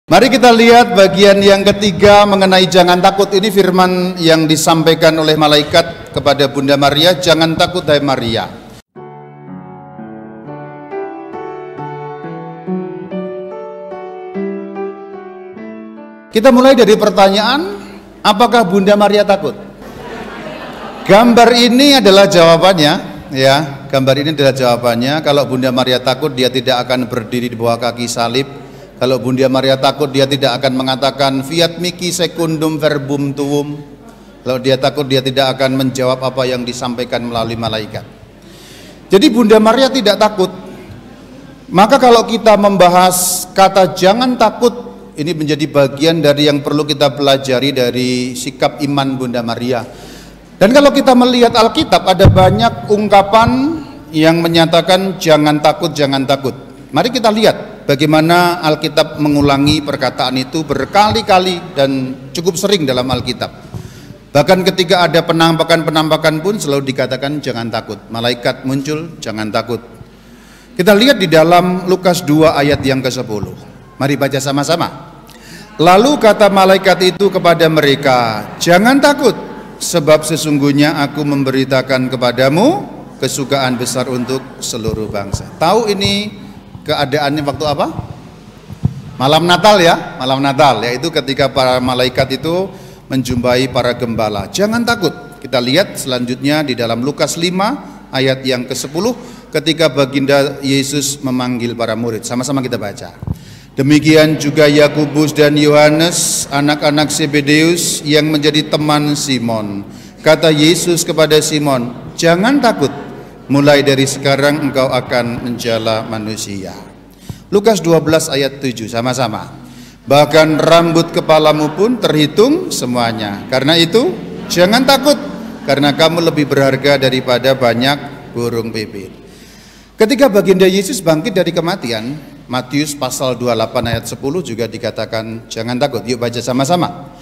Mari kita lihat bagian yang ketiga mengenai jangan takut. Ini firman yang disampaikan oleh malaikat kepada Bunda Maria, jangan takut hai Maria. Kita mulai dari pertanyaan, apakah Bunda Maria takut? Gambar ini adalah jawabannya, ya. Gambar ini adalah jawabannya. Kalau Bunda Maria takut, dia tidak akan berdiri di bawah kaki salib. Kalau Bunda Maria takut, dia tidak akan mengatakan fiat mihi secundum verbum tuum. Kalau dia takut, dia tidak akan menjawab apa yang disampaikan melalui malaikat. Jadi Bunda Maria tidak takut. Maka kalau kita membahas kata jangan takut, ini menjadi bagian dari yang perlu kita pelajari dari sikap iman Bunda Maria. Dan kalau kita melihat Alkitab, ada banyak ungkapan yang menyatakan jangan takut, jangan takut. Mari kita lihat bagaimana Alkitab mengulangi perkataan itu berkali-kali dan cukup sering dalam Alkitab. Bahkan ketika ada penampakan-penampakan pun selalu dikatakan jangan takut. Malaikat muncul, jangan takut. Kita lihat di dalam Lukas 2 ayat yang ke-10. Mari baca sama-sama. Lalu kata malaikat itu kepada mereka, jangan takut, sebab sesungguhnya aku memberitakan kepadamu kesukaan besar untuk seluruh bangsa. Tahu ini keadaannya waktu apa? Malam Natal ya, malam Natal, yaitu ketika para malaikat itu menjumpai para gembala. Jangan takut. Kita lihat selanjutnya di dalam Lukas 5 ayat yang ke-10 ketika baginda Yesus memanggil para murid. Sama-sama kita baca. Demikian juga Yakobus dan Yohanes, anak-anak Zebedeus yang menjadi teman Simon. Kata Yesus kepada Simon, jangan takut, mulai dari sekarang engkau akan menjala manusia. Lukas 12 ayat 7, sama-sama. Bahkan rambut kepalamu pun terhitung semuanya. Karena itu, jangan takut, karena kamu lebih berharga daripada banyak burung pipit. Ketika baginda Yesus bangkit dari kematian, Matius pasal 28 ayat 10 juga dikatakan jangan takut. Yuk baca sama-sama.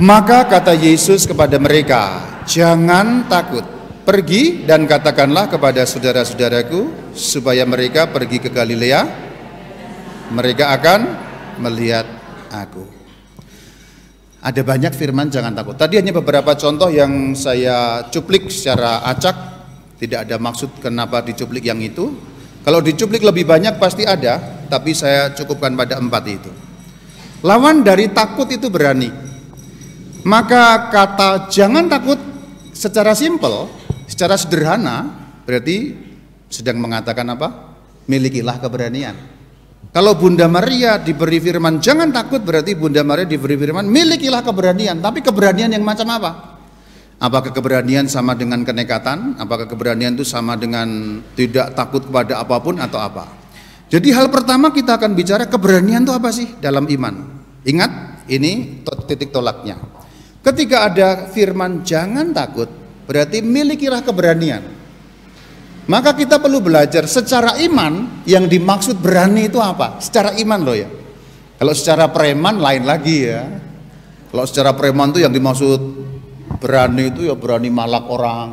Maka kata Yesus kepada mereka, jangan takut. Pergi dan katakanlah kepada saudara-saudaraku supaya mereka pergi ke Galilea. Mereka akan melihat aku. Ada banyak firman jangan takut. Tadi hanya beberapa contoh yang saya cuplik secara acak. Tidak ada maksud kenapa dicuplik yang itu. Kalau dicuplik lebih banyak pasti ada, tapi saya cukupkan pada 4 itu. Lawan dari takut itu berani. Maka kata jangan takut secara simpel, secara sederhana, berarti sedang mengatakan apa? Milikilah keberanian. Kalau Bunda Maria diberi firman jangan takut, berarti Bunda Maria diberi firman milikilah keberanian. Tapi keberanian yang macam apa? Apakah keberanian sama dengan kenekatan? Apakah keberanian itu sama dengan tidak takut kepada apapun atau apa? Jadi hal pertama kita akan bicara keberanian itu apa sih dalam iman. Ingat, ini titik tolaknya. Ketika ada firman jangan takut, berarti milikilah keberanian. Maka kita perlu belajar secara iman yang dimaksud berani itu apa? Secara iman loh ya. Kalau secara preman lain lagi ya. Kalau secara preman itu yang dimaksud berani itu ya berani malak orang.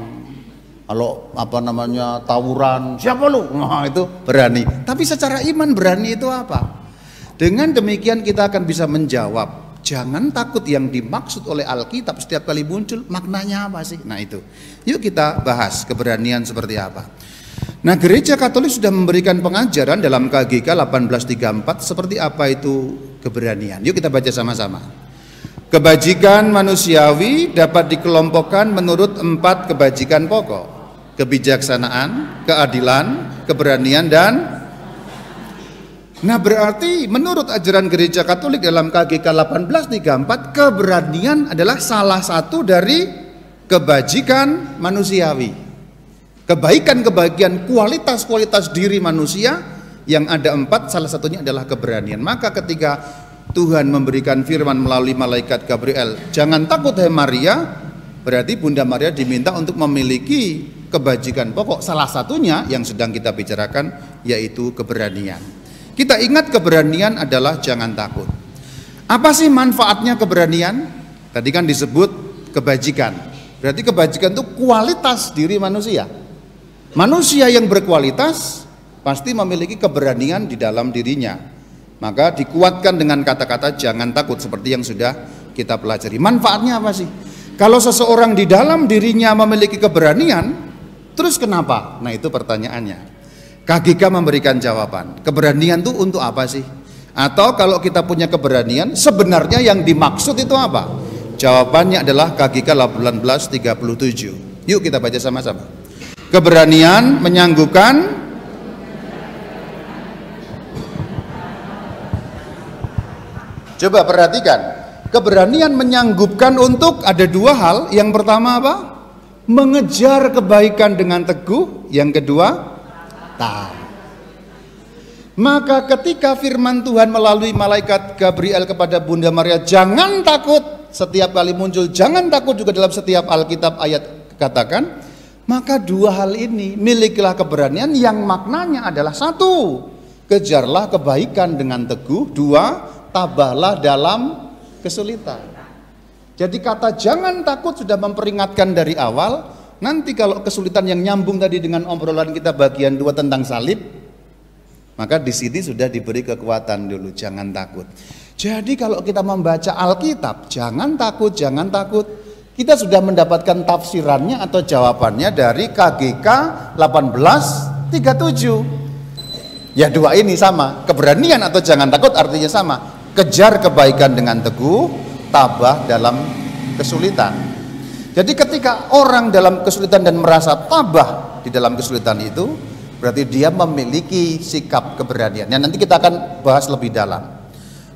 Kalau apa namanya tawuran, siapa lu? Nah itu berani. Tapi secara iman berani itu apa? Dengan demikian kita akan bisa menjawab jangan takut yang dimaksud oleh Alkitab setiap kali muncul maknanya apa sih? Nah itu. Yuk kita bahas keberanian seperti apa. Nah Gereja Katolik sudah memberikan pengajaran dalam KGK 1834 seperti apa itu keberanian. Yuk kita baca sama-sama. Kebajikan manusiawi dapat dikelompokkan menurut 4 kebajikan pokok. Kebijaksanaan, keadilan, keberanian, dan nah berarti menurut ajaran Gereja Katolik dalam KGK 1834 keberanian adalah salah satu dari kebajikan manusiawi. Kebaikan-kebaikan, kualitas-kualitas diri manusia yang ada 4, salah satunya adalah keberanian. Maka ketika Tuhan memberikan firman melalui malaikat Gabriel, jangan takut hai Maria, berarti Bunda Maria diminta untuk memiliki kebajikan pokok. Salah satunya yang sedang kita bicarakan yaitu keberanian. Kita ingat keberanian adalah jangan takut. Apa sih manfaatnya keberanian? Tadi kan disebut kebajikan. Berarti kebajikan itu kualitas diri manusia. Manusia yang berkualitas pasti memiliki keberanian di dalam dirinya. Maka dikuatkan dengan kata-kata jangan takut seperti yang sudah kita pelajari. Manfaatnya apa sih? Kalau seseorang di dalam dirinya memiliki keberanian, terus kenapa? Nah, itu pertanyaannya. KGK memberikan jawaban. Keberanian itu untuk apa sih? Atau kalau kita punya keberanian, sebenarnya yang dimaksud itu apa? Jawabannya adalah KGK 1837. Yuk kita baca sama-sama. Keberanian menyanggupkan Coba perhatikan, keberanian menyanggupkan untuk ada dua hal. Yang pertama apa? Mengejar kebaikan dengan teguh. Yang kedua, taat. Maka ketika firman Tuhan melalui malaikat Gabriel kepada Bunda Maria, jangan takut, setiap kali muncul jangan takut juga dalam setiap Alkitab ayat katakan, maka dua hal ini, milikilah keberanian yang maknanya adalah satu, kejarlah kebaikan dengan teguh, dua, tabahlah dalam kesulitan. Jadi kata jangan takut sudah memperingatkan dari awal. Nanti kalau kesulitan yang nyambung tadi dengan obrolan kita bagian 2 tentang salib, maka di sini sudah diberi kekuatan dulu, jangan takut. Jadi kalau kita membaca Alkitab, jangan takut, kita sudah mendapatkan tafsirannya atau jawabannya dari KGK 1837. Ya dua ini sama, keberanian atau jangan takut artinya sama. Kejar kebaikan dengan teguh, tabah dalam kesulitan. Jadi ketika orang dalam kesulitan dan merasa tabah di dalam kesulitan itu, berarti dia memiliki sikap keberanian. Yang nanti kita akan bahas lebih dalam.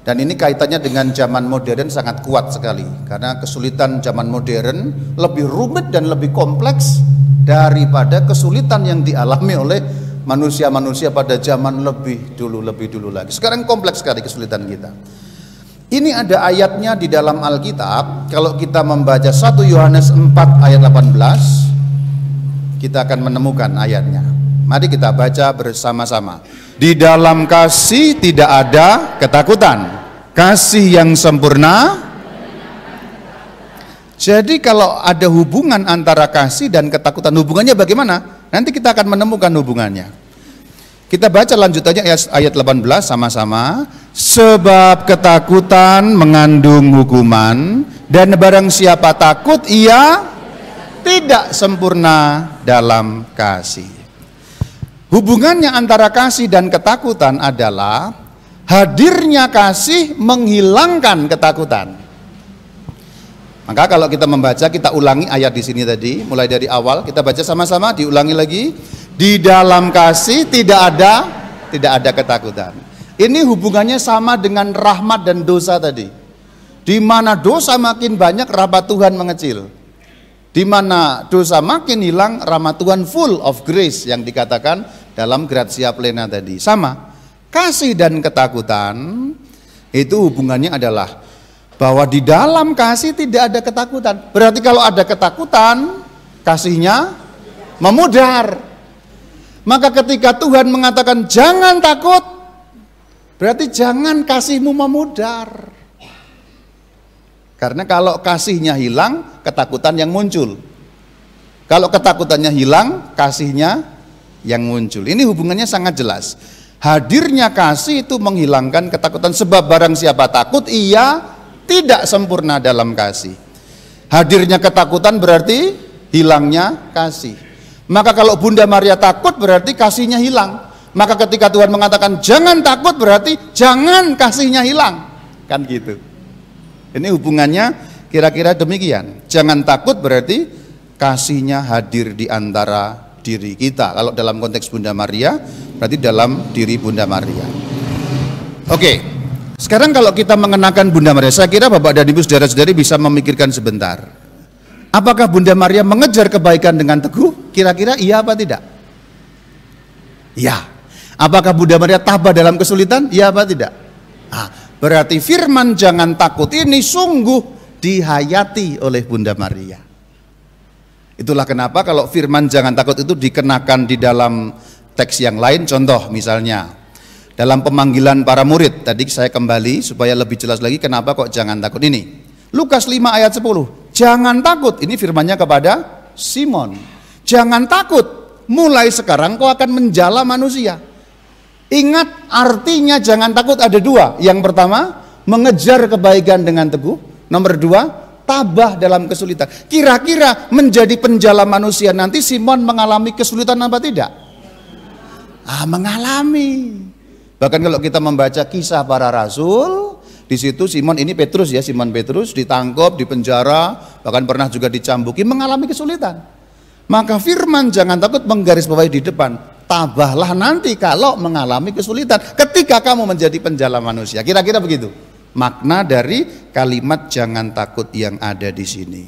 Dan ini kaitannya dengan zaman modern sangat kuat sekali. Karena kesulitan zaman modern lebih rumit dan lebih kompleks daripada kesulitan yang dialami oleh manusia-manusia pada zaman lebih dulu lagi. Sekarang kompleks sekali kesulitan kita. Ini ada ayatnya di dalam Alkitab. Kalau kita membaca 1 Yohanes 4 ayat 18, kita akan menemukan ayatnya. Mari kita baca bersama-sama. Di dalam kasih tidak ada ketakutan. Kasih yang sempurna. Jadi kalau ada hubungan antara kasih dan ketakutan, hubungannya bagaimana? Nanti kita akan menemukan hubungannya. Kita baca lanjutannya ayat 18 sama-sama. Sebab ketakutan mengandung hukuman, dan barang siapa takut ia tidak sempurna dalam kasih. Hubungannya antara kasih dan ketakutan adalah hadirnya kasih menghilangkan ketakutan. Maka kalau kita membaca, kita ulangi ayat di sini tadi, mulai dari awal kita baca sama-sama, diulangi lagi. Di dalam kasih tidak ada ketakutan. Ini hubungannya sama dengan rahmat dan dosa tadi. Di mana dosa makin banyak, rahmat Tuhan mengecil. Di mana dosa makin hilang, rahmat Tuhan full of grace yang dikatakan dalam Gratia Plena tadi. Sama, kasih dan ketakutan itu hubungannya adalah bahwa di dalam kasih tidak ada ketakutan. Berarti kalau ada ketakutan, kasihnya memudar. Maka ketika Tuhan mengatakan jangan takut, berarti jangan kasihmu memudar. Karena kalau kasihnya hilang, ketakutan yang muncul. Kalau ketakutannya hilang, kasihnya yang muncul. Ini hubungannya sangat jelas. Hadirnya kasih itu menghilangkan ketakutan. Sebab barang siapa takut, ia tidak sempurna dalam kasih. Hadirnya ketakutan berarti hilangnya kasih. Maka kalau Bunda Maria takut berarti kasihnya hilang. Maka ketika Tuhan mengatakan jangan takut berarti jangan kasihnya hilang. Kan gitu. Ini hubungannya kira-kira demikian. Jangan takut berarti kasihnya hadir di antara diri kita. Kalau dalam konteks Bunda Maria berarti dalam diri Bunda Maria. Oke. Sekarang kalau kita mengenakan Bunda Maria, saya kira Bapak dan Ibu saudara-saudari bisa memikirkan sebentar. Apakah Bunda Maria mengejar kebaikan dengan teguh? Kira-kira iya apa tidak? Ya. Apakah Bunda Maria tabah dalam kesulitan? Iya apa tidak? Berarti firman jangan takut ini sungguh dihayati oleh Bunda Maria. Itulah kenapa kalau firman jangan takut itu dikenakan di dalam teks yang lain. Contoh misalnya dalam pemanggilan para murid. Tadi saya kembali supaya lebih jelas lagi kenapa kok jangan takut ini. Lukas 5 ayat 10. Jangan takut, ini firmannya kepada Simon. Jangan takut, mulai sekarang kau akan menjala manusia. Ingat, artinya jangan takut ada dua. Yang pertama, mengejar kebaikan dengan teguh. Nomor dua, tabah dalam kesulitan. Kira-kira menjadi penjala manusia nanti Simon mengalami kesulitan apa tidak? Mengalami. Bahkan kalau kita membaca kisah para rasul, di situ Simon ini Petrus ya, Simon Petrus ditangkap, dipenjara, bahkan pernah juga dicambuki, mengalami kesulitan. Maka firman jangan takut menggarisbawahi di depan, tabahlah nanti kalau mengalami kesulitan ketika kamu menjadi penjala manusia. Kira-kira begitu makna dari kalimat jangan takut yang ada di sini.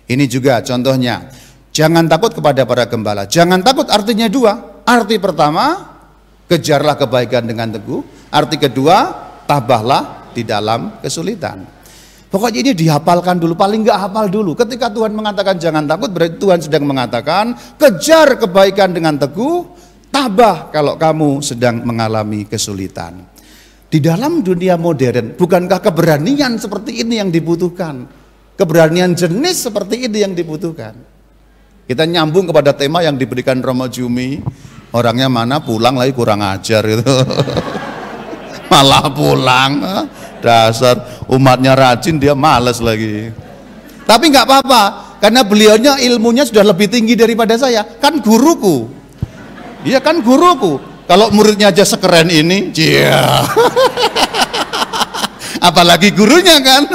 Ini juga contohnya, jangan takut kepada para gembala. Jangan takut artinya dua. Arti pertama, kejarlah kebaikan dengan teguh. Arti kedua, tabahlah di dalam kesulitan. Pokoknya ini dihafalkan dulu, paling nggak hafal dulu. Ketika Tuhan mengatakan jangan takut, berarti Tuhan sedang mengatakan kejar kebaikan dengan teguh, tabah kalau kamu sedang mengalami kesulitan. Di dalam dunia modern, bukankah keberanian seperti ini yang dibutuhkan? Keberanian jenis seperti ini yang dibutuhkan. Kita nyambung kepada tema yang diberikan Romo Jumi, orangnya mana pulang lagi kurang ajar gitu. Malah pulang, dasar umatnya rajin dia males lagi. Tapi nggak apa-apa, karena beliaunya ilmunya sudah lebih tinggi daripada saya, kan guruku. Iya kan guruku. Kalau muridnya aja sekeren ini, cia. Apalagi gurunya kan.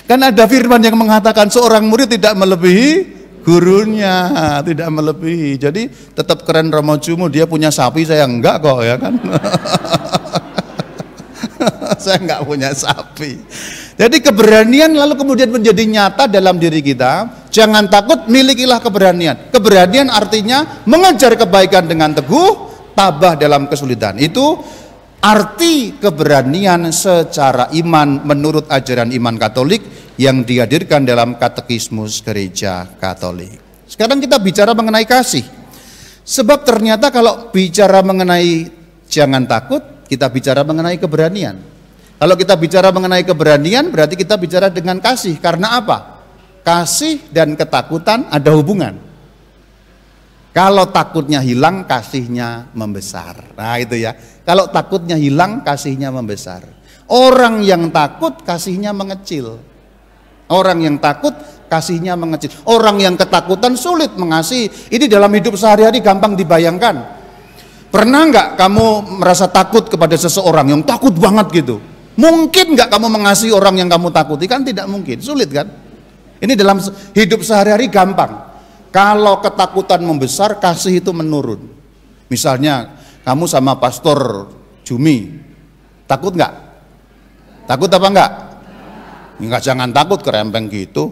Kan ada firman yang mengatakan seorang murid tidak melebihi gurunya, tidak melebihi. Jadi tetap keren Romo Jumu, dia punya sapi, saya enggak kok ya kan. Saya enggak punya sapi. Jadi keberanian lalu kemudian menjadi nyata dalam diri kita. Jangan takut, milikilah keberanian. Keberanian artinya mengejar kebaikan dengan teguh, tabah dalam kesulitan. Itu arti keberanian secara iman menurut ajaran iman Katolik yang dihadirkan dalam Katekismus Gereja Katolik. Sekarang kita bicara mengenai kasih. Sebab ternyata kalau bicara mengenai jangan takut, kita bicara mengenai keberanian. Kalau kita bicara mengenai keberanian, berarti kita bicara dengan kasih. Karena apa? Kasih dan ketakutan ada hubungan. Kalau takutnya hilang, kasihnya membesar. Nah itu ya. Kalau takutnya hilang, kasihnya membesar. Orang yang takut, kasihnya mengecil. Orang yang takut, kasihnya mengecil. Orang yang ketakutan sulit mengasihi. Ini dalam hidup sehari-hari gampang dibayangkan. Pernah nggak kamu merasa takut kepada seseorang yang takut banget gitu? Mungkin nggak kamu mengasihi orang yang kamu takuti? Kan tidak mungkin, sulit kan? Ini dalam hidup sehari-hari gampang. Kalau ketakutan membesar, kasih itu menurun. Misalnya kamu sama Pastor Jumi, takut nggak? Takut apa enggak? Enggak, jangan takut, kerempeng gitu.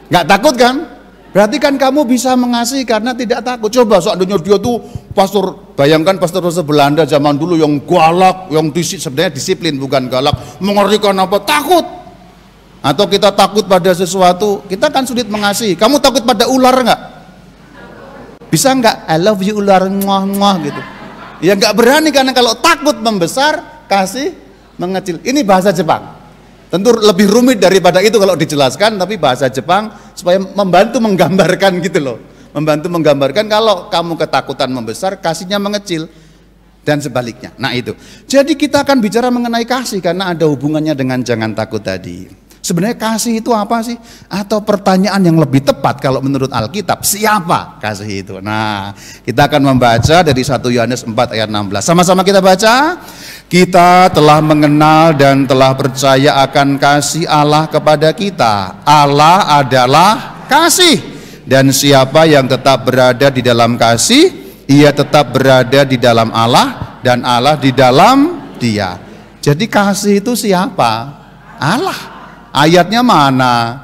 Nggak takut kan? Berarti kan kamu bisa mengasihi karena tidak takut. Coba seandainya dia tuh pastor, bayangkan pastor Belanda zaman dulu yang galak, yang sebenarnya disiplin bukan galak, mengerikan apa? Takut. Atau kita takut pada sesuatu, kita kan sulit mengasihi. Kamu takut pada ular nggak? Bisa nggak? I love you ular, muah-muah gitu. Ya nggak berani, karena kalau takut membesar, kasih mengecil. Ini bahasa Jepang. Tentu lebih rumit daripada itu kalau dijelaskan, tapi bahasa Jepang supaya membantu menggambarkan gitu loh. Membantu menggambarkan kalau kamu ketakutan membesar, kasihnya mengecil. Dan sebaliknya. Nah itu. Jadi kita akan bicara mengenai kasih karena ada hubungannya dengan jangan takut tadi. Sebenarnya kasih itu apa sih? Atau pertanyaan yang lebih tepat kalau menurut Alkitab, siapa kasih itu? Nah, kita akan membaca dari 1 Yohanes 4 ayat 16. Sama-sama kita baca. Kita telah mengenal dan telah percaya akan kasih Allah kepada kita. Allah adalah kasih. Dan siapa yang tetap berada di dalam kasih, ia tetap berada di dalam Allah dan Allah di dalam dia. Jadi kasih itu siapa? Allah. Ayatnya mana?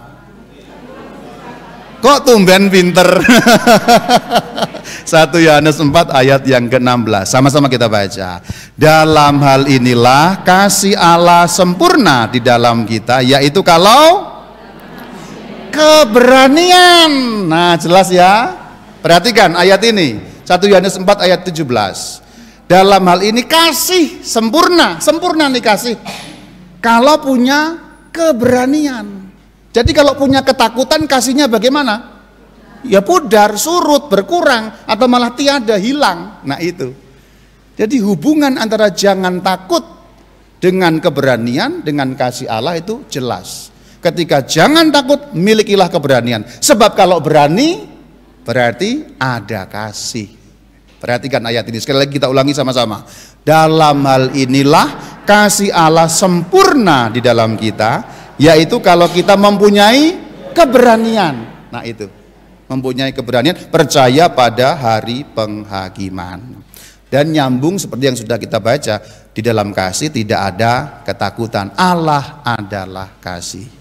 Kok tumben pinter? 1 Yohanes 4 ayat yang ke-16. Sama-sama kita baca. Dalam hal inilah kasih Allah sempurna di dalam kita, yaitu kalau keberanian. Nah, jelas ya. Perhatikan ayat ini. 1 Yohanes 4 ayat 17. Dalam hal ini kasih sempurna. Sempurna nih kasih. Kalau punya keberanian. Jadi kalau punya ketakutan, kasihnya bagaimana? ya pudar, surut, berkurang, atau malah tiada, hilang. Nah itu. Jadi hubungan antara jangan takut dengan keberanian, dengan kasih Allah itu jelas. Ketika jangan takut, milikilah keberanian. Sebab kalau berani, berarti ada kasih. Perhatikan ayat ini, sekali lagi kita ulangi sama-sama. Dalam hal inilah kasih Allah sempurna di dalam kita, yaitu kalau kita mempunyai keberanian. Nah itu, mempunyai keberanian, percaya pada hari penghakiman. Dan nyambung seperti yang sudah kita baca, di dalam kasih tidak ada ketakutan. Allah adalah kasih.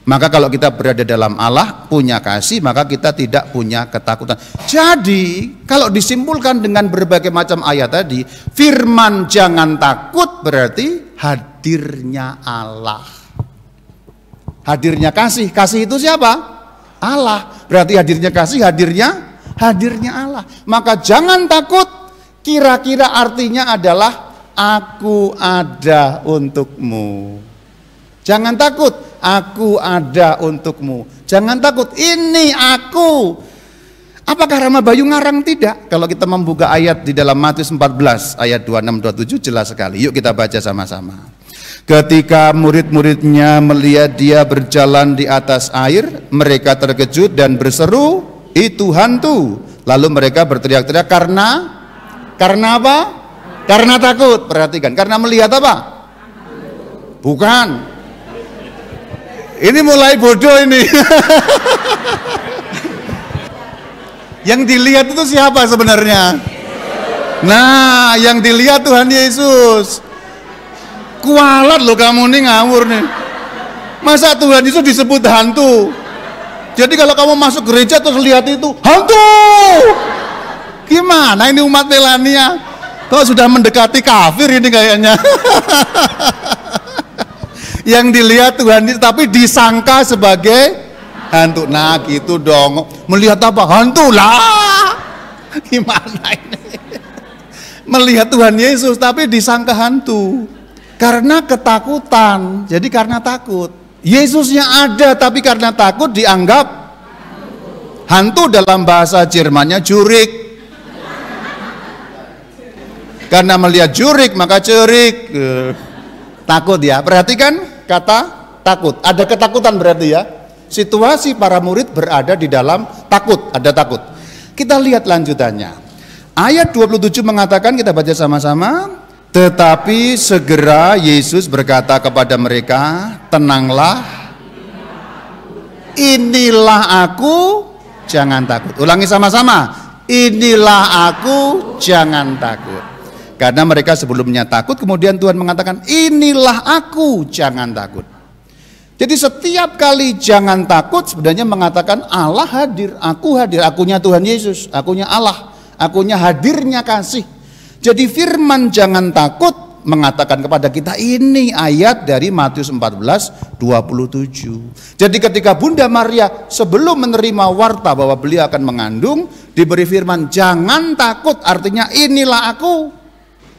Maka kalau kita berada dalam Allah, punya kasih, maka kita tidak punya ketakutan. Jadi kalau disimpulkan dengan berbagai macam ayat tadi, firman jangan takut berarti hadirnya Allah. Hadirnya kasih, kasih itu siapa? Allah. Berarti hadirnya kasih, hadirnya Allah. Maka jangan takut, kira-kira artinya adalah aku ada untukmu. Jangan takut, aku ada untukmu. Jangan takut, ini aku. Apakah Rama Bayu ngarang? Tidak. Kalau kita membuka ayat di dalam Matius 14 ayat 26-27 jelas sekali. Yuk kita baca sama-sama. Ketika murid-muridnya melihat dia berjalan di atas air, mereka terkejut dan berseru, itu hantu. Lalu mereka berteriak-teriak karena apa? Karena takut. Perhatikan, karena melihat apa? Bukan. Ini mulai bodoh ini. Yang dilihat itu siapa sebenarnya? Nah, yang dilihat Tuhan Yesus. Kualat loh kamu nih, ngawur nih. Masa Tuhan Yesus disebut hantu? Jadi kalau kamu masuk gereja terus lihat itu hantu, gimana ini umat Melania? Kok sudah mendekati kafir ini kayaknya. Yang dilihat Tuhan Yesus tapi disangka sebagai hantu. Nah gitu dong. Melihat apa? Hantu lah. Gimana ini? Melihat Tuhan Yesus tapi disangka hantu. Karena ketakutan. Jadi karena takut. Yesusnya ada tapi karena takut dianggap hantu. Dalam bahasa Jermannya jurik. Karena melihat jurik maka cerik. Takut ya. Perhatikan kata takut, ada ketakutan berarti ya. Situasi para murid berada di dalam takut, ada takut. Kita lihat lanjutannya. Ayat 27 mengatakan, kita baca sama-sama. Tetapi segera Yesus berkata kepada mereka, tenanglah, inilah aku, jangan takut. Ulangi sama-sama, inilah aku, jangan takut. Karena mereka sebelumnya takut, kemudian Tuhan mengatakan, inilah aku, jangan takut. Jadi setiap kali jangan takut sebenarnya mengatakan Allah hadir, aku hadir, akunya Tuhan Yesus, akunya Allah, akunya hadirnya kasih. Jadi firman jangan takut mengatakan kepada kita, ini ayat dari Matius 14:27. Jadi ketika Bunda Maria sebelum menerima warta bahwa beliau akan mengandung, diberi firman jangan takut, artinya inilah aku.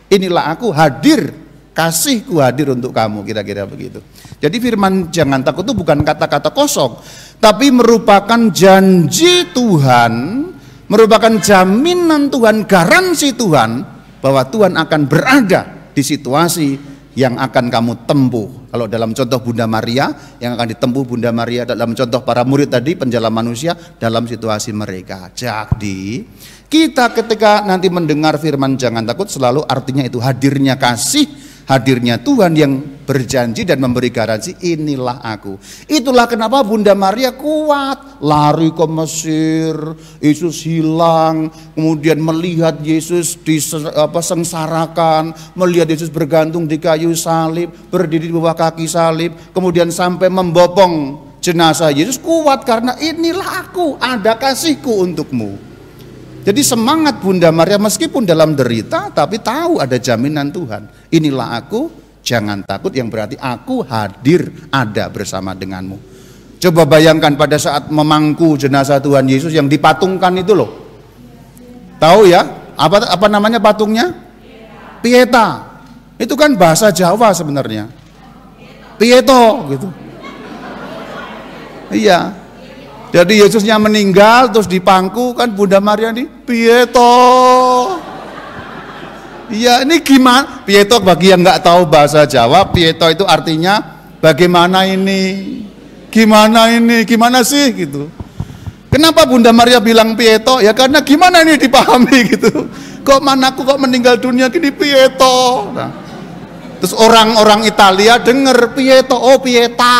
Inilah aku hadir, kasihku hadir untuk kamu, kira-kira begitu. Jadi firman jangan takut itu bukan kata-kata kosong, tapi merupakan janji Tuhan, merupakan jaminan Tuhan, garansi Tuhan bahwa Tuhan akan berada di situasi yang akan kamu tempuh. Kalau dalam contoh Bunda Maria, yang akan ditempuh Bunda Maria, dalam contoh para murid tadi, penjala manusia dalam situasi mereka. Jadi kita ketika nanti mendengar firman jangan takut selalu artinya itu hadirnya kasih, hadirnya Tuhan yang berjanji dan memberi garansi inilah aku. Itulah kenapa Bunda Maria kuat, lari ke Mesir, Yesus hilang, kemudian melihat Yesus disengsarakan, melihat Yesus bergantung di kayu salib, berdiri di bawah kaki salib, kemudian sampai membopong jenazah Yesus, kuat karena inilah aku, ada kasihku untukmu. Jadi semangat Bunda Maria meskipun dalam derita tapi tahu ada jaminan Tuhan. Inilah aku, jangan takut, yang berarti aku hadir ada bersama denganmu. Coba bayangkan pada saat memangku jenazah Tuhan Yesus yang dipatungkan itu loh. Tahu ya? Apa namanya patungnya? Pieta. Itu kan bahasa Jawa sebenarnya. Pieto gitu. Iya. Jadi Yesusnya meninggal terus dipangku, kan Bunda Maria nih, piye toh? Iya, ini gimana? Piye toh bagi yang nggak tahu bahasa Jawa, piye toh itu artinya bagaimana ini? Gimana ini? Gimana sih gitu? Kenapa Bunda Maria bilang piye toh? Ya karena gimana ini dipahami gitu. Kok manaku kok meninggal dunia gini, piye toh? Nah, terus orang-orang Italia denger piye toh, oh pieta.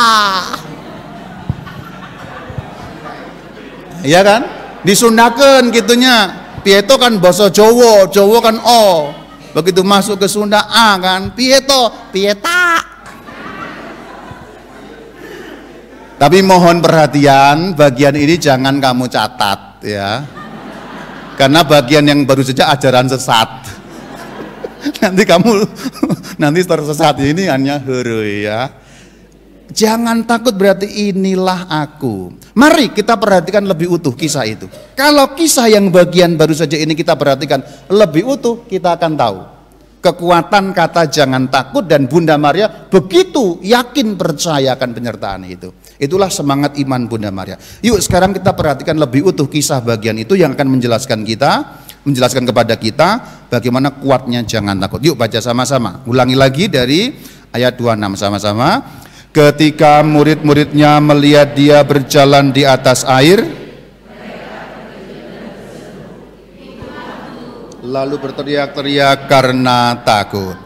Iya kan? Disundakan gitunya. Pieto kan bahasa Jawa, Jawa kan O. Begitu masuk ke Sunda A kan, pieto, pieta. Tapi mohon perhatian, bagian ini jangan kamu catat ya. Karena bagian yang baru saja ajaran sesat. Nanti kamu nanti tersesat, ini hanya huruf ya. Jangan takut berarti inilah aku. Mari kita perhatikan lebih utuh kisah itu. Kalau kisah yang bagian baru saja ini kita perhatikan lebih utuh, kita akan tahu kekuatan kata jangan takut, dan Bunda Maria begitu yakin percaya akan penyertaan itu. Itulah semangat iman Bunda Maria. Yuk sekarang kita perhatikan lebih utuh kisah bagian itu yang akan menjelaskan kepada kita bagaimana kuatnya jangan takut. Yuk baca sama-sama. Ulangi lagi dari ayat 26 sama-sama. Ketika murid-muridnya melihat dia berjalan di atas air, lalu berteriak-teriak karena takut.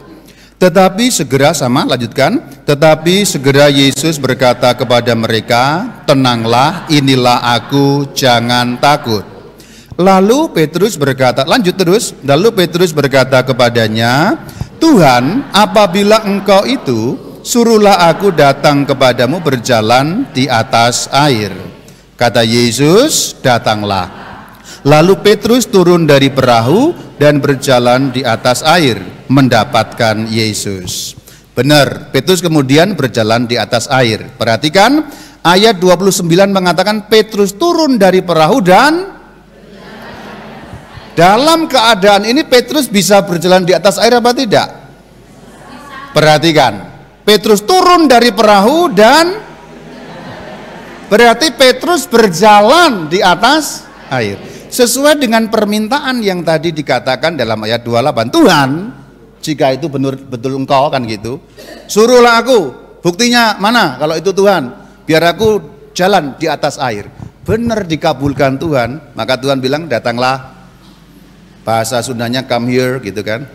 Tetapi segera Tetapi segera Yesus berkata kepada mereka, tenanglah, inilah aku, jangan takut. Lalu Petrus berkata kepadanya, Tuhan, apabila engkau itu, suruhlah aku datang kepadamu berjalan di atas air. Kata Yesus, datanglah. Lalu Petrus turun dari perahu dan berjalan di atas air mendapatkan Yesus. Benar, Petrus kemudian berjalan di atas air. Perhatikan ayat 29 mengatakan Petrus turun dari perahu dan dalam keadaan ini Petrus bisa berjalan di atas air apa tidak? Perhatikan. Petrus turun dari perahu dan berarti Petrus berjalan di atas air. Sesuai dengan permintaan yang tadi dikatakan dalam ayat 28. Tuhan, jika itu betul engkau kan gitu, suruhlah aku. Buktinya mana kalau itu Tuhan? Biar aku jalan di atas air. Benar dikabulkan Tuhan, maka Tuhan bilang datanglah. Bahasa Sundanya come here gitu kan.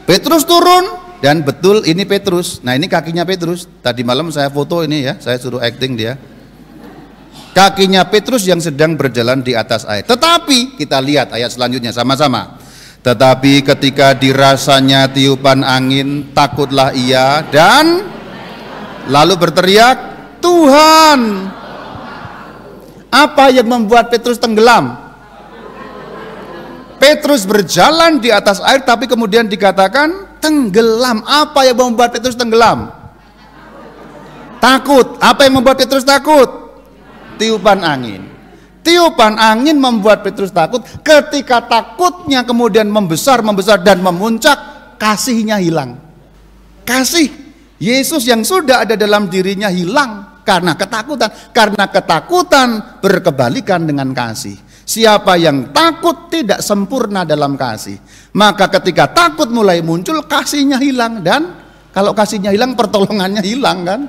Petrus turun. Dan betul ini Petrus. Nah ini kakinya Petrus. Tadi malam saya foto ini ya, saya suruh acting dia. Kakinya Petrus yang sedang berjalan di atas air. Tetapi kita lihat ayat selanjutnya sama-sama. Tetapi ketika dirasanya tiupan angin, takutlah ia dan lalu berteriak, Tuhan. Apa yang membuat Petrus tenggelam? Petrus berjalan di atas air tapi kemudian dikatakan tenggelam. Apa yang membuat Petrus tenggelam? Takut. Apa yang membuat Petrus takut? Tiupan angin. Tiupan angin membuat Petrus takut. Ketika takutnya kemudian membesar dan memuncak, kasihnya hilang. Kasih Yesus yang sudah ada dalam dirinya hilang karena ketakutan. Karena ketakutan berkebalikan dengan kasih. Siapa yang takut tidak sempurna dalam kasih. Maka ketika takut mulai muncul, kasihnya hilang. Dan kalau kasihnya hilang, pertolongannya hilang kan.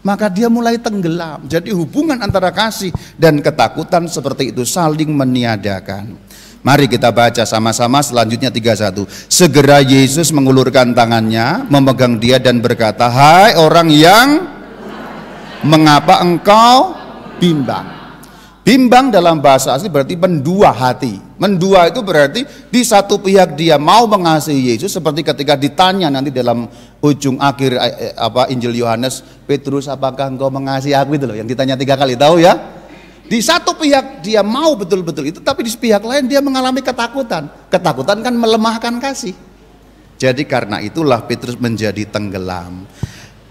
Maka dia mulai tenggelam. Jadi hubungan antara kasih dan ketakutan seperti itu saling meniadakan. Mari kita baca sama-sama selanjutnya 31. Segera Yesus mengulurkan tangannya, memegang dia dan berkata, hai orang yang mengapa engkau bimbang? Bimbang dalam bahasa asli berarti mendua hati. Mendua itu berarti di satu pihak dia mau mengasihi Yesus seperti ketika ditanya nanti dalam ujung akhir Injil Yohanes, Petrus apakah engkau mengasihi aku, itu loh yang ditanya 3 kali, tahu ya? Di satu pihak dia mau betul-betul itu, tapi di pihak lain dia mengalami ketakutan. Ketakutan kan melemahkan kasih. Jadi karena itulah Petrus menjadi tenggelam.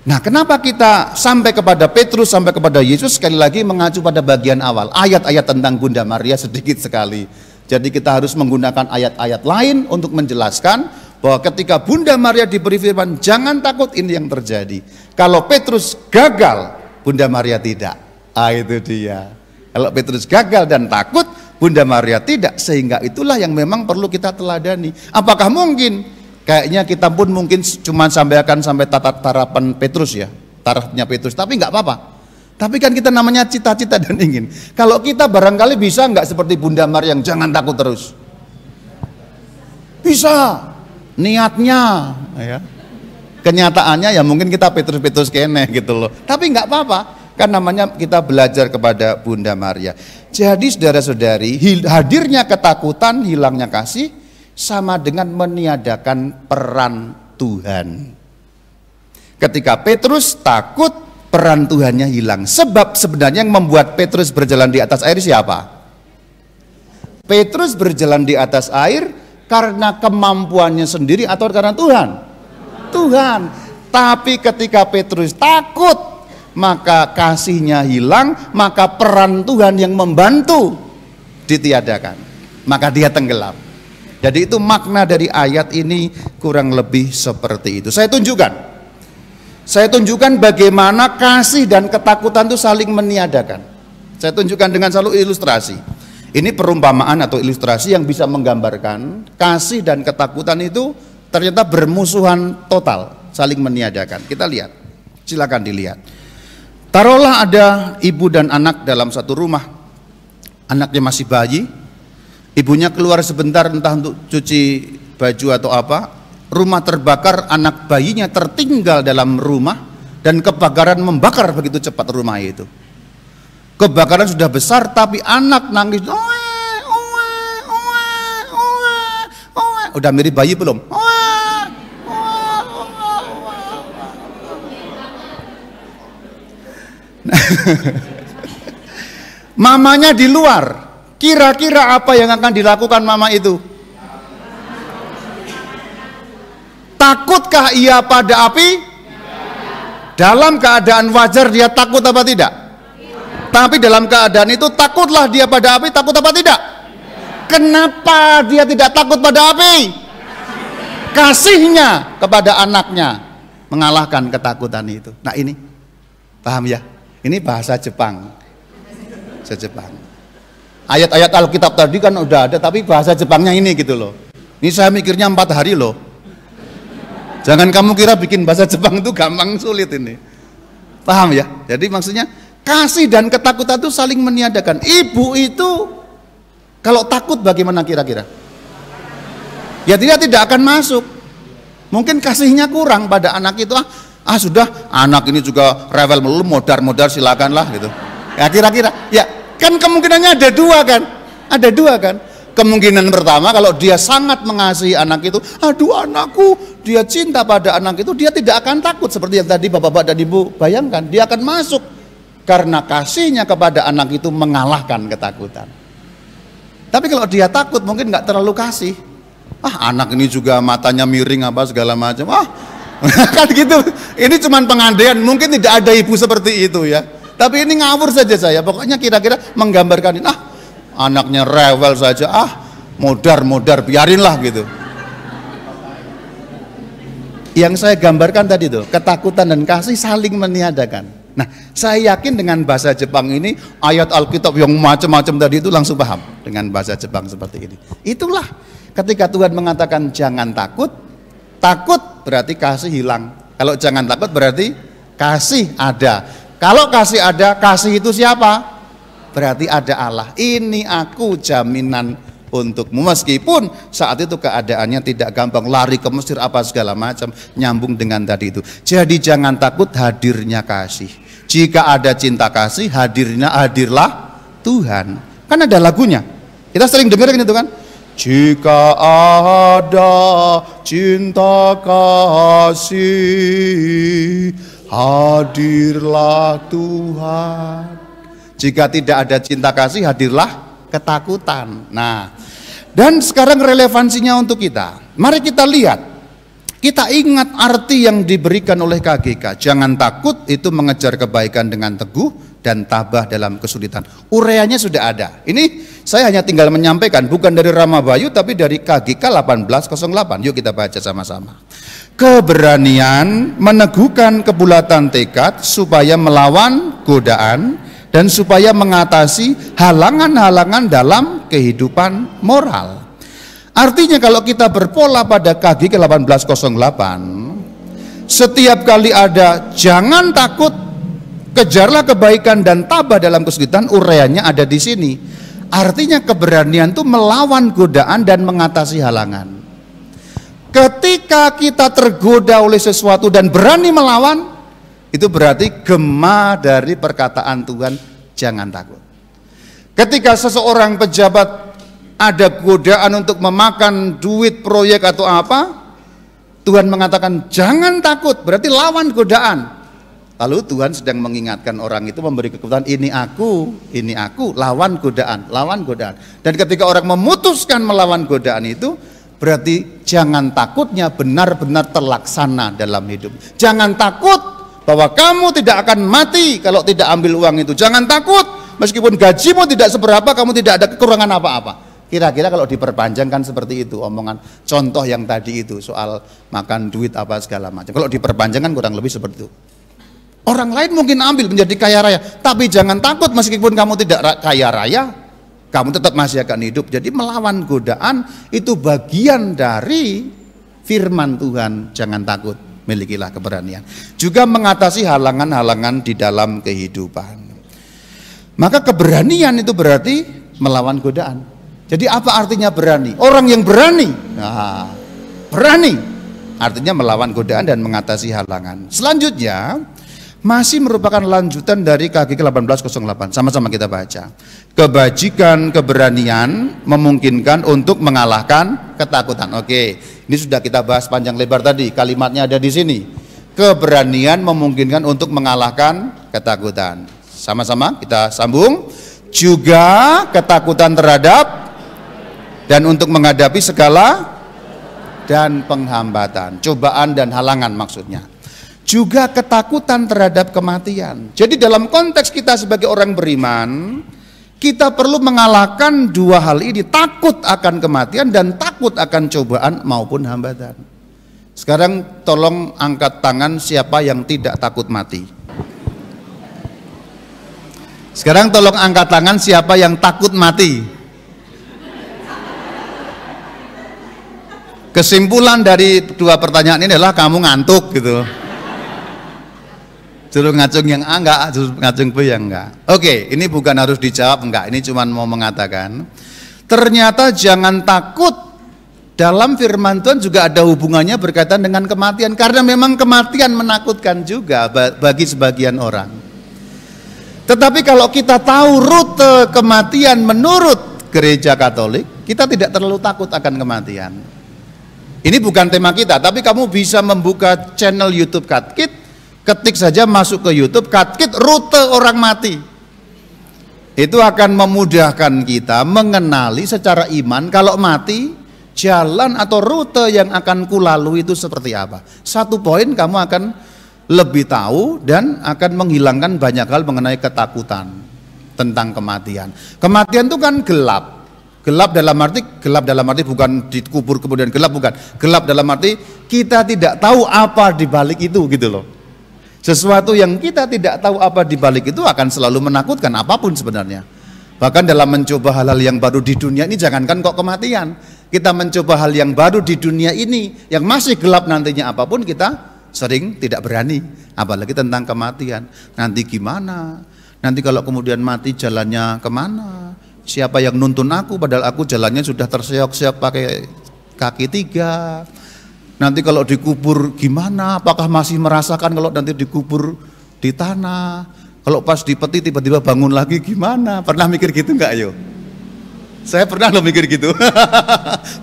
Nah, kenapa kita sampai kepada Petrus, sampai kepada Yesus? Sekali lagi mengacu pada bagian awal. Ayat-ayat tentang Bunda Maria sedikit sekali. Jadi kita harus menggunakan ayat-ayat lain untuk menjelaskan bahwa ketika Bunda Maria diberi firman, jangan takut, ini yang terjadi. Kalau Petrus gagal, Bunda Maria tidak. Itu dia. Kalau Petrus gagal dan takut, Bunda Maria tidak, sehingga itulah yang memang perlu kita teladani. Apakah mungkin? Kayaknya kita pun mungkin cuma sampai tarapan Petrus ya, tarafnya Petrus, tapi nggak apa-apa. Tapi kan kita namanya cita-cita dan ingin. Kalau kita barangkali bisa nggak seperti Bunda Maria yang jangan takut terus? Bisa, niatnya ya. Kenyataannya ya mungkin kita Petrus kene gitu loh. Tapi nggak apa-apa. Kan namanya kita belajar kepada Bunda Maria. Jadi saudara-saudari, hadirnya ketakutan, hilangnya kasih sama dengan meniadakan peran Tuhan. Ketika Petrus takut, peran Tuhannya hilang. Sebab sebenarnya yang membuat Petrus berjalan di atas air siapa? Petrus berjalan di atas air karena kemampuannya sendiri atau karena Tuhan? Tuhan. Tapi ketika Petrus takut, maka kasihnya hilang, maka peran Tuhan yang membantu ditiadakan, maka dia tenggelam. Jadi itu makna dari ayat ini kurang lebih seperti itu. Saya tunjukkan bagaimana kasih dan ketakutan itu saling meniadakan. Saya tunjukkan dengan selalu ilustrasi. Ini perumpamaan atau ilustrasi yang bisa menggambarkan kasih dan ketakutan itu ternyata bermusuhan total, saling meniadakan. Kita lihat, silakan dilihat. Taruhlah ada ibu dan anak dalam satu rumah. Anaknya masih bayi, ibunya keluar sebentar entah untuk cuci baju atau apa. Rumah terbakar, anak bayinya tertinggal dalam rumah, dan kebakaran membakar begitu cepat rumah itu. Kebakaran sudah besar tapi anak nangis, udah mirip bayi belum? Mamanya di luar, kira-kira apa yang akan dilakukan mama itu? Takutkah ia pada api? Dalam keadaan wajar dia takut apa tidak? Tapi dalam keadaan itu takutlah dia pada api, takut apa tidak? Kenapa dia tidak takut pada api? Kasihnya kepada anaknya mengalahkan ketakutan itu. Nah ini, paham ya? Ini bahasa Jepang. Jepang. Ayat-ayat Alkitab tadi kan udah ada, tapi bahasa Jepangnya ini gitu loh. Ini saya mikirnya 4 hari loh. Jangan kamu kira bikin bahasa Jepang itu gampang, sulit ini. Paham ya? Jadi maksudnya kasih dan ketakutan itu saling meniadakan. Ibu itu kalau takut bagaimana kira-kira? Ya dia tidak akan masuk. Mungkin kasihnya kurang pada anak itu. Sudah, anak ini juga rewel melulu, modar-modar silakanlah gitu. Ya kira-kira, ya kan kemungkinannya ada dua kan. Kemungkinan pertama, kalau dia sangat mengasihi anak itu, aduh anakku, dia cinta pada anak itu, dia tidak akan takut seperti yang tadi bapak-bapak dan ibu bayangkan. Dia akan masuk karena kasihnya kepada anak itu mengalahkan ketakutan. Tapi kalau dia takut mungkin nggak terlalu kasih. Anak ini juga matanya miring apa segala macam. Kan gitu. Ini cuman pengandaian, mungkin tidak ada ibu seperti itu ya. Tapi ini ngawur saja saya. Pokoknya kira-kira menggambarkan ini, anaknya rewel saja, modar-modar, biarinlah gitu. Yang saya gambarkan tadi tuh, ketakutan dan kasih saling meniadakan. Nah, saya yakin dengan bahasa Jepang ini, ayat Alkitab yang macam-macam tadi itu langsung paham dengan bahasa Jepang seperti ini. Itulah ketika Tuhan mengatakan jangan takut, takut berarti kasih hilang. Kalau jangan takut berarti kasih ada. Kalau kasih ada, kasih itu siapa? Berarti ada Allah. Ini aku jaminan untukmu. Meskipun saat itu keadaannya tidak gampang, lari ke Mesir apa segala macam, nyambung dengan tadi itu. Jadi jangan takut, hadirnya kasih. Jika ada cinta kasih, hadirlah Tuhan. Kan ada lagunya. Kita sering dengerin itu kan? Jika ada cinta kasih, hadirlah Tuhan. Jika tidak ada cinta kasih, hadirlah ketakutan. Nah, dan sekarang relevansinya untuk kita. Mari kita lihat. Kita ingat arti yang diberikan oleh KGK. Jangan takut, itu mengejar kebaikan dengan teguh dan tabah dalam kesulitan. Ureanya sudah ada. Ini saya hanya tinggal menyampaikan, bukan dari Rama Bayu tapi dari KGK 1808. Yuk kita baca sama-sama. Keberanian meneguhkan kebulatan tekad supaya melawan godaan dan supaya mengatasi halangan-halangan dalam kehidupan moral. Artinya kalau kita berpola pada KG 1808, setiap kali ada jangan takut, kejarlah kebaikan dan tabah dalam kesulitan, uraiannya ada di sini. Artinya keberanian itu melawan godaan dan mengatasi halangan. Ketika kita tergoda oleh sesuatu dan berani melawan, itu berarti gema dari perkataan Tuhan, jangan takut. Ketika seseorang pejabat ada godaan untuk memakan duit proyek atau apa, Tuhan mengatakan jangan takut, berarti lawan godaan. Lalu Tuhan sedang mengingatkan orang itu, memberi kekuatan, ini aku, lawan godaan, lawan godaan. Dan ketika orang memutuskan melawan godaan itu, berarti jangan takutnya benar-benar terlaksana dalam hidup. Jangan takut bahwa kamu tidak akan mati kalau tidak ambil uang itu. Jangan takut, meskipun gajimu tidak seberapa, kamu tidak ada kekurangan apa-apa. Kira-kira kalau diperpanjangkan seperti itu, omongan contoh yang tadi itu soal makan duit apa segala macam. Kalau diperpanjangkan kurang lebih seperti itu. Orang lain mungkin ambil menjadi kaya raya, tapi jangan takut meskipun kamu tidak kaya raya, kamu tetap masih akan hidup. Jadi melawan godaan itu bagian dari firman Tuhan, jangan takut, milikilah keberanian. Juga mengatasi halangan-halangan di dalam kehidupan. Maka keberanian itu berarti melawan godaan. Jadi apa artinya berani? Orang yang berani, nah, berani artinya melawan godaan dan mengatasi halangan. Selanjutnya masih merupakan lanjutan dari KG 1808. Sama-sama kita baca. Kebajikan, keberanian memungkinkan untuk mengalahkan ketakutan. Oke, ini sudah kita bahas panjang lebar tadi. Kalimatnya ada di sini. Keberanian memungkinkan untuk mengalahkan ketakutan. Sama-sama kita sambung. Juga ketakutan terhadap dan untuk menghadapi segala dan penghambatan, cobaan dan halangan maksudnya. Juga ketakutan terhadap kematian. Jadi dalam konteks kita sebagai orang beriman, kita perlu mengalahkan dua hal ini, takut akan kematian dan takut akan cobaan maupun hambatan. Sekarang tolong angkat tangan siapa yang tidak takut mati. Sekarang tolong angkat tangan siapa yang takut mati. Kesimpulan dari dua pertanyaan ini adalah kamu ngantuk gitu. Suruh ngacung yang A enggak, suruh ngacung B yang enggak. Oke, ini bukan harus dijawab enggak, ini cuma mau mengatakan ternyata jangan takut dalam firman Tuhan juga ada hubungannya berkaitan dengan kematian, karena memang kematian menakutkan juga bagi sebagian orang. Tetapi kalau kita tahu rute kematian menurut Gereja Katolik, kita tidak terlalu takut akan kematian. Ini bukan tema kita, tapi kamu bisa membuka channel YouTube Katkit, ketik saja masuk ke YouTube Katkit rute orang mati. Itu akan memudahkan kita mengenali secara iman kalau mati, jalan atau rute yang akan kulalui itu seperti apa. Satu poin kamu akan lebih tahu dan akan menghilangkan banyak hal mengenai ketakutan tentang kematian. Kematian itu kan gelap. Gelap dalam arti bukan dikubur kemudian gelap, bukan. Gelap dalam arti kita tidak tahu apa di balik itu gitu loh. Sesuatu yang kita tidak tahu apa di balik itu akan selalu menakutkan apapun sebenarnya. Bahkan dalam mencoba hal-hal yang baru di dunia ini, jangankan kok kematian, kita mencoba hal yang baru di dunia ini yang masih gelap nantinya apapun, kita sering tidak berani, apalagi tentang kematian. Nanti gimana? Nanti kalau kemudian mati jalannya kemana? Siapa yang nuntun aku padahal aku jalannya sudah terseok-seok pakai kaki 3. Nanti kalau dikubur gimana? Apakah masih merasakan kalau nanti dikubur di tanah? Kalau pas di peti tiba-tiba bangun lagi gimana? Pernah mikir gitu enggak yo? Saya pernah loh mikir gitu.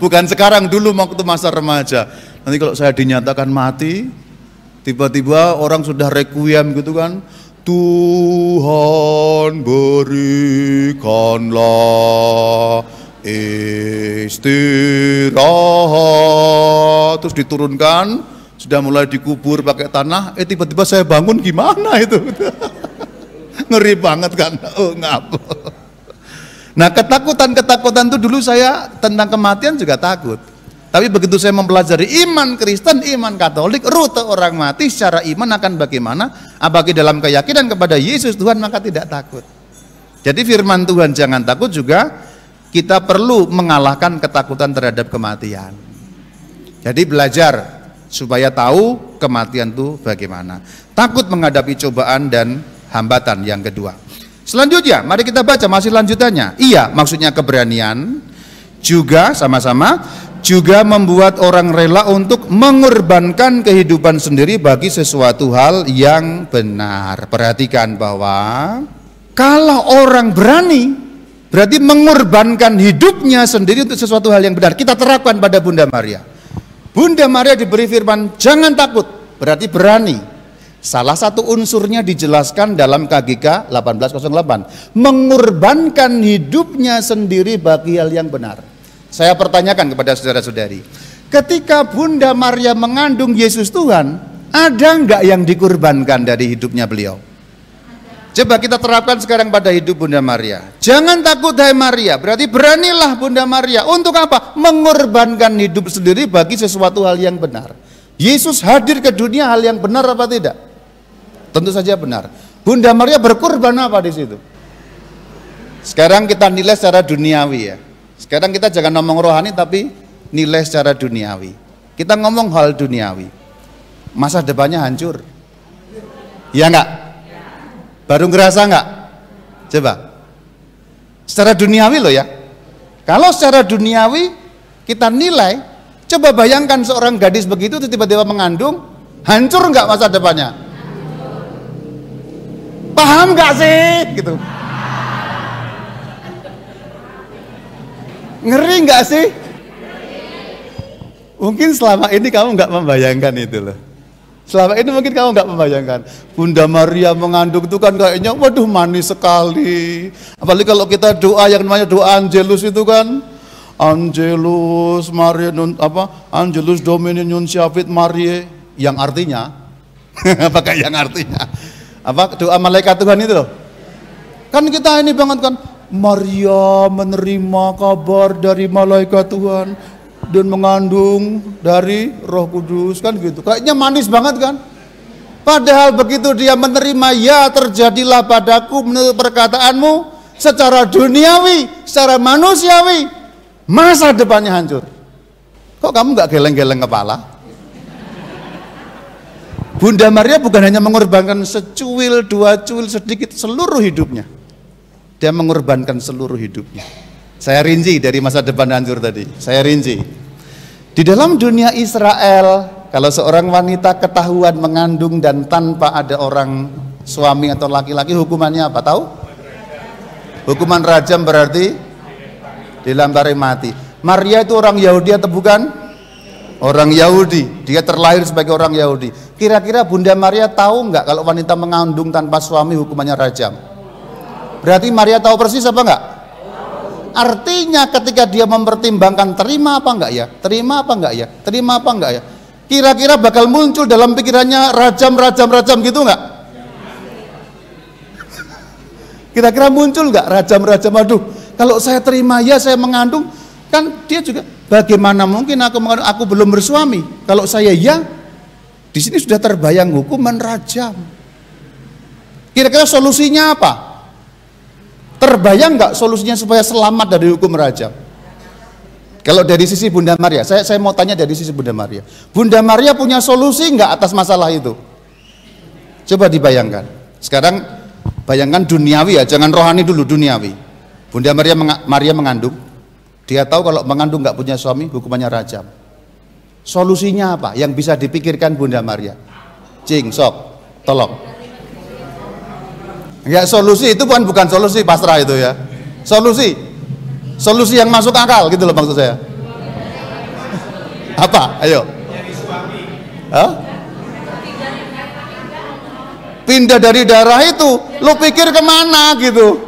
Bukan sekarang, dulu waktu masa remaja. Nanti kalau saya dinyatakan mati, tiba-tiba orang sudah requiem gitu kan. Tuhan berikanlah istirahat, terus diturunkan, sudah mulai dikubur pakai tanah, tiba-tiba saya bangun gimana itu? Ngeri banget kan? Oh ngap. Nah ketakutan itu dulu saya tentang kematian juga takut. Tapi begitu saya mempelajari iman Kristen, iman Katolik, rute orang mati secara iman akan bagaimana, apalagi dalam keyakinan kepada Yesus Tuhan, maka tidak takut. Jadi firman Tuhan jangan takut juga kita perlu mengalahkan ketakutan terhadap kematian. Jadi belajar supaya tahu kematian itu bagaimana. Takut menghadapi cobaan dan hambatan yang kedua. Selanjutnya, mari kita baca masih lanjutannya. Iya, maksudnya keberanian juga sama-sama juga membuat orang rela untuk mengorbankan kehidupan sendiri bagi sesuatu hal yang benar. Perhatikan bahwa kalau orang berani berarti mengorbankan hidupnya sendiri untuk sesuatu hal yang benar. Kita terapkan pada Bunda Maria. Bunda Maria diberi firman jangan takut, berarti berani. Salah satu unsurnya dijelaskan dalam KGK 1808, mengorbankan hidupnya sendiri bagi hal yang benar. Saya pertanyakan kepada saudara-saudari, ketika Bunda Maria mengandung Yesus Tuhan, ada enggak yang dikorbankan dari hidupnya beliau? Coba kita terapkan sekarang pada hidup Bunda Maria. Jangan takut hai Maria, berarti beranilah Bunda Maria. Untuk apa? Mengorbankan hidup sendiri bagi sesuatu hal yang benar. Yesus hadir ke dunia hal yang benar apa tidak? Tentu saja benar. Bunda Maria berkorban apa di situ? Sekarang kita nilai secara duniawi ya. Sekarang kita jangan ngomong rohani tapi nilai secara duniawi. Kita ngomong hal duniawi. Masa depannya hancur. Ya enggak? Baru ngerasa enggak? Coba. Secara duniawi loh ya. Kalau secara duniawi kita nilai, coba bayangkan seorang gadis begitu tiba-tiba mengandung, hancur enggak masa depannya? Paham enggak sih? Gitu. Ngeri enggak sih? Mungkin selama ini kamu enggak membayangkan itu loh. Selama ini mungkin kamu nggak membayangkan Bunda Maria mengandung itu kan kayaknya waduh manis sekali. Apalagi kalau kita doa yang namanya doa Angelus itu kan, Angelus Maria Angelus Domini Nunciavit Mariae, yang artinya apakah yang artinya apa doa malaikat Tuhan itu loh. Kan kita ini banget kan, Maria menerima kabar dari malaikat Tuhan dan mengandung dari Roh Kudus, kan gitu. Kayaknya manis banget kan? Padahal begitu dia menerima, ya terjadilah padaku menurut perkataanmu, secara duniawi, secara manusiawi, masa depannya hancur. Kok kamu nggak geleng-geleng kepala? Bunda Maria bukan hanya mengorbankan secuil, dua cuil, sedikit, seluruh hidupnya. Dia mengorbankan seluruh hidupnya. Saya rinci dari masa depan hancur tadi. Saya rinci. Di dalam dunia Israel, kalau seorang wanita ketahuan mengandung dan tanpa ada orang suami atau laki-laki, hukumannya apa? Tahu? Hukuman rajam, berarti dilempari mati. Maria itu orang Yahudi atau bukan? Orang Yahudi. Dia terlahir sebagai orang Yahudi. Kira-kira Bunda Maria tahu nggak kalau wanita mengandung tanpa suami hukumannya rajam? Berarti Maria tahu persis apa enggak? Artinya ketika dia mempertimbangkan terima apa enggak ya, terima apa enggak ya, terima apa enggak ya, kira-kira bakal muncul dalam pikirannya rajam gitu enggak? Kira-kira muncul enggak rajam? Aduh, kalau saya terima ya saya mengandung, kan dia juga bagaimana mungkin aku mengandung, aku belum bersuami. Kalau saya ya, di sini sudah terbayang hukuman rajam. Kira-kira solusinya apa? Terbayang nggak solusinya supaya selamat dari hukum rajam? Kalau dari sisi Bunda Maria, saya mau tanya dari sisi Bunda Maria. Bunda Maria punya solusi nggak atas masalah itu? Coba dibayangkan. Sekarang bayangkan duniawi ya, jangan rohani dulu, duniawi. Bunda Maria mengandung, dia tahu kalau mengandung nggak punya suami, hukumannya rajam. Solusinya apa? Yang bisa dipikirkan Bunda Maria? Cing, sok, tolong. Ya, solusi itu bukan solusi pasrah itu ya. Solusi yang masuk akal gitu loh maksud saya. Apa? Ayo. Hah? Pindah dari daerah itu, lu pikir kemana gitu?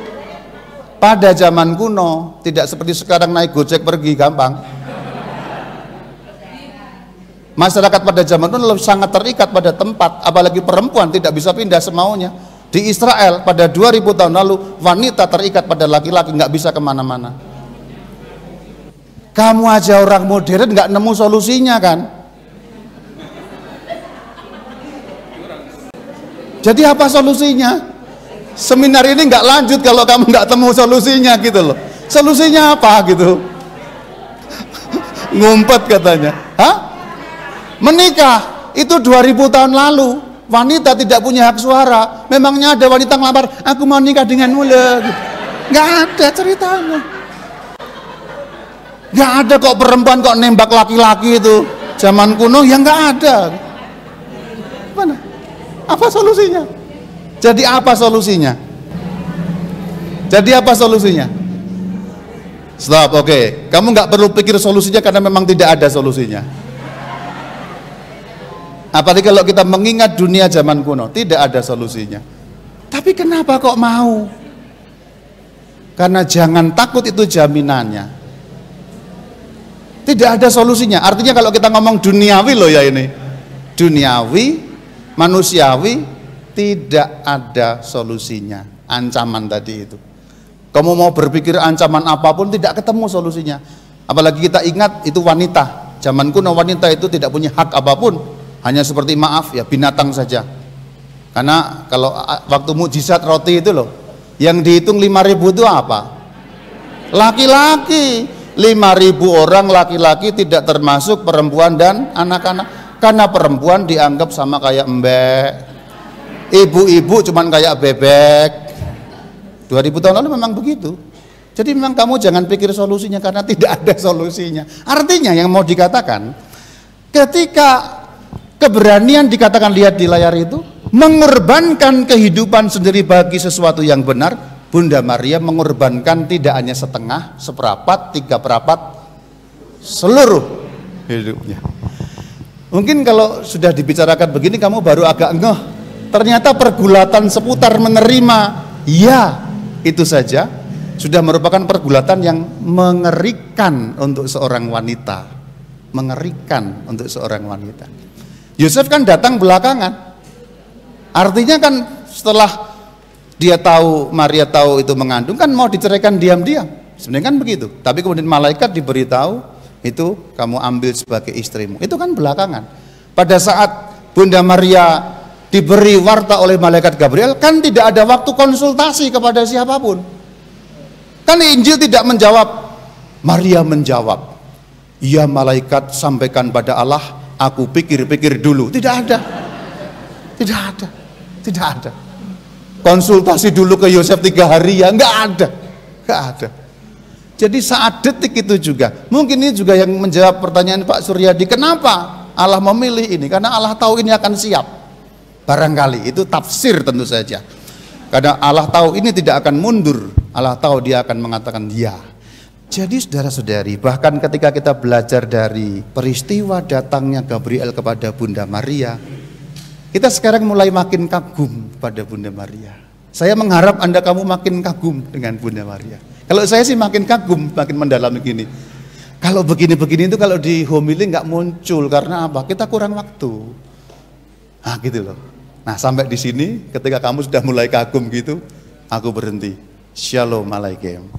Pada zaman kuno, tidak seperti sekarang naik Gojek pergi gampang. Masyarakat pada zaman kuno sangat terikat pada tempat, apalagi perempuan tidak bisa pindah semaunya. Di Israel pada 2000 tahun lalu wanita terikat pada laki-laki, nggak bisa kemana-mana. Kamu aja orang modern nggak nemu solusinya kan? Jadi apa solusinya? Seminar ini nggak lanjut kalau kamu nggak temu solusinya gitu loh. Solusinya apa gitu? Ngumpet katanya. Hah? Menikah itu 2000 tahun lalu. Wanita tidak punya hak suara. Memangnya ada wanita ngelamar, aku mau nikah denganmu gitu. Nggak ada ceritanya. Nggak ada kok perempuan kok nembak laki-laki itu. Zaman kuno ya nggak ada. Mana? Apa solusinya? Jadi apa solusinya? Jadi apa solusinya? Stop, oke. Kamu nggak perlu pikir solusinya karena memang tidak ada solusinya. Apalagi kalau kita mengingat dunia zaman kuno, tidak ada solusinya. Tapi kenapa kok mau? Karena jangan takut itu jaminannya. Tidak ada solusinya. Artinya kalau kita ngomong duniawi loh ya ini. Duniawi, manusiawi, tidak ada solusinya. Ancaman tadi itu. Kamu mau berpikir ancaman apapun tidak ketemu solusinya. Apalagi kita ingat itu wanita. Zaman kuno wanita itu tidak punya hak apapun. Hanya seperti maaf ya binatang saja. Karena kalau waktu mukjizat roti itu loh, yang dihitung 5.000 itu apa? Laki-laki. 5.000 orang laki-laki tidak termasuk perempuan dan anak-anak. Karena perempuan dianggap sama kayak embek. Ibu-ibu cuman kayak bebek. 2000 tahun lalu memang begitu. Jadi memang kamu jangan pikir solusinya karena tidak ada solusinya. Artinya yang mau dikatakan, ketika keberanian dikatakan lihat di layar itu, mengorbankan kehidupan sendiri bagi sesuatu yang benar, Bunda Maria mengorbankan tidak hanya setengah, seperempat, 3/4, seluruh hidupnya. Mungkin kalau sudah dibicarakan begini kamu baru agak ngeh. Ternyata pergulatan seputar menerima, ya itu saja sudah merupakan pergulatan yang mengerikan untuk seorang wanita. Mengerikan untuk seorang wanita. Yosef kan datang belakangan. Artinya kan setelah dia tahu, Maria tahu itu mengandung, kan mau diceraikan diam-diam. Sebenarnya kan begitu. Tapi kemudian malaikat diberitahu, itu kamu ambil sebagai istrimu. Itu kan belakangan. Pada saat Bunda Maria diberi warta oleh malaikat Gabriel, kan tidak ada waktu konsultasi kepada siapapun. Kan Injil tidak menjawab. Maria menjawab, "Ya malaikat, sampaikan pada Allah, aku pikir-pikir dulu." Tidak ada. Tidak ada. Tidak ada. Konsultasi dulu ke Yosef 3 hari ya, nggak ada. Nggak ada. Jadi saat detik itu juga, mungkin ini juga yang menjawab pertanyaan Pak Suryadi, kenapa Allah memilih ini? Karena Allah tahu ini akan siap. Barangkali itu tafsir tentu saja. Karena Allah tahu ini tidak akan mundur. Allah tahu dia akan mengatakan ya. Jadi saudara-saudari, bahkan ketika kita belajar dari peristiwa datangnya Gabriel kepada Bunda Maria, kita sekarang mulai makin kagum pada Bunda Maria. Saya mengharap kamu makin kagum dengan Bunda Maria. Kalau saya sih makin kagum, makin mendalam begini. Kalau begini-begini itu kalau di homili nggak muncul karena apa? Kita kurang waktu. Nah gitu loh. Nah sampai di sini, ketika kamu sudah mulai kagum gitu, aku berhenti. Shalom alaikum.